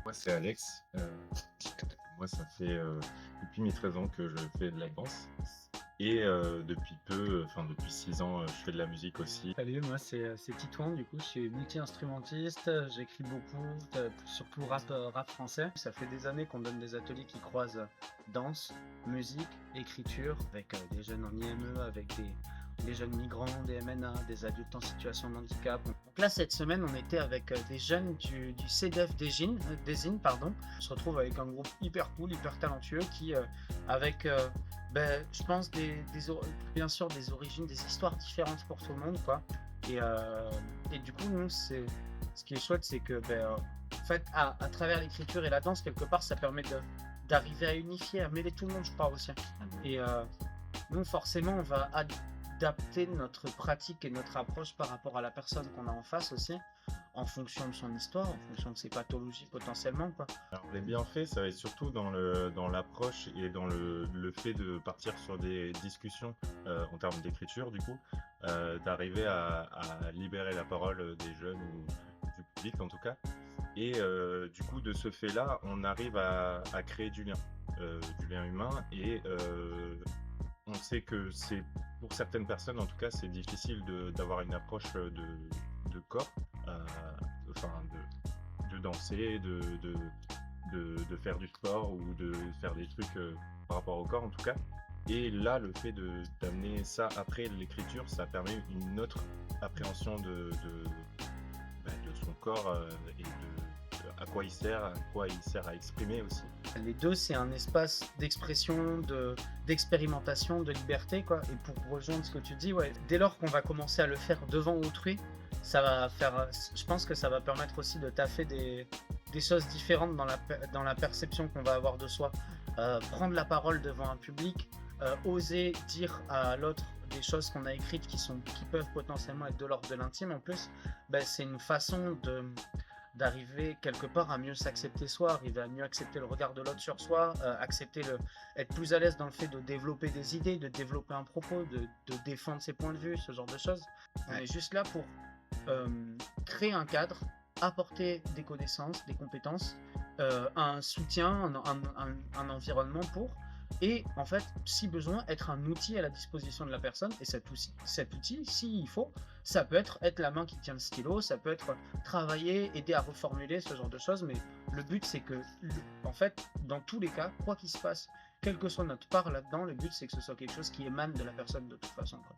Moi, c'est Alex. Moi, ça fait depuis mes 13 ans que je fais de la danse. Et depuis peu, enfin depuis 6 ans, je fais de la musique aussi. Salut, moi c'est Titouan, du coup je suis multi-instrumentiste, j'écris beaucoup, surtout rap français. Ça fait des années qu'on donne des ateliers qui croisent danse, musique, écriture, avec des jeunes en IME, avec des jeunes migrants, des MNA, des adultes en situation de handicap. Donc là cette semaine on était avec des jeunes du CEDEF d'Ezine, pardon. On se retrouve avec un groupe hyper cool, hyper talentueux qui avec je pense bien sûr des origines, des histoires différentes pour tout le monde, quoi. Et, euh, et du coup, nous, ce qui est chouette, c'est que, en fait, à travers l'écriture et la danse, quelque part, ça permet d'arriver à unifier, à mêler tout le monde, je crois aussi. Et nous, forcément, on va adapter notre pratique et notre approche par rapport à la personne qu'on a en face aussi, en fonction de son histoire, en fonction de ses pathologies potentiellement, quoi. Alors, les bienfaits, ça va être surtout dans l'approche et dans le fait de partir sur des discussions en termes d'écriture, du coup, d'arriver à libérer la parole des jeunes ou du public en tout cas. Et du coup, de ce fait-là, on arrive à créer du lien humain. Et on sait que c'est, pour certaines personnes en tout cas, c'est difficile d'avoir une approche de corps, euh, enfin de danser, de faire du sport ou de faire des trucs par rapport au corps en tout cas. Et là, le fait d'amener ça après l'écriture, ça permet une autre appréhension de son corps et à quoi il sert à exprimer aussi. Les deux, c'est un espace d'expression, d'expérimentation, de liberté, quoi. Et pour rejoindre ce que tu dis, ouais, dès lors qu'on va commencer à le faire devant autrui, ça va faire. Je pense que ça va permettre aussi de taffer des choses différentes dans la perception qu'on va avoir de soi. Prendre la parole devant un public, oser dire à l'autre des choses qu'on a écrites qui peuvent potentiellement être de l'ordre de l'intime en plus, c'est une façon d'arriver quelque part à mieux s'accepter soi, arriver à mieux accepter le regard de l'autre sur soi, être plus à l'aise dans le fait de développer des idées, de développer un propos, de défendre ses points de vue, ce genre de choses. On est juste là pour créer un cadre, apporter des connaissances, des compétences, un soutien, un environnement et en fait, si besoin, être un outil à la disposition de la personne. Et cet outil, s'il faut, ça peut être la main qui tient le stylo, ça peut être travailler, aider à reformuler ce genre de choses. Mais le but, c'est que, en fait, dans tous les cas, quoi qu'il se passe, quelle que soit notre part là-dedans, le but, c'est que ce soit quelque chose qui émane de la personne de toute façon, quoi.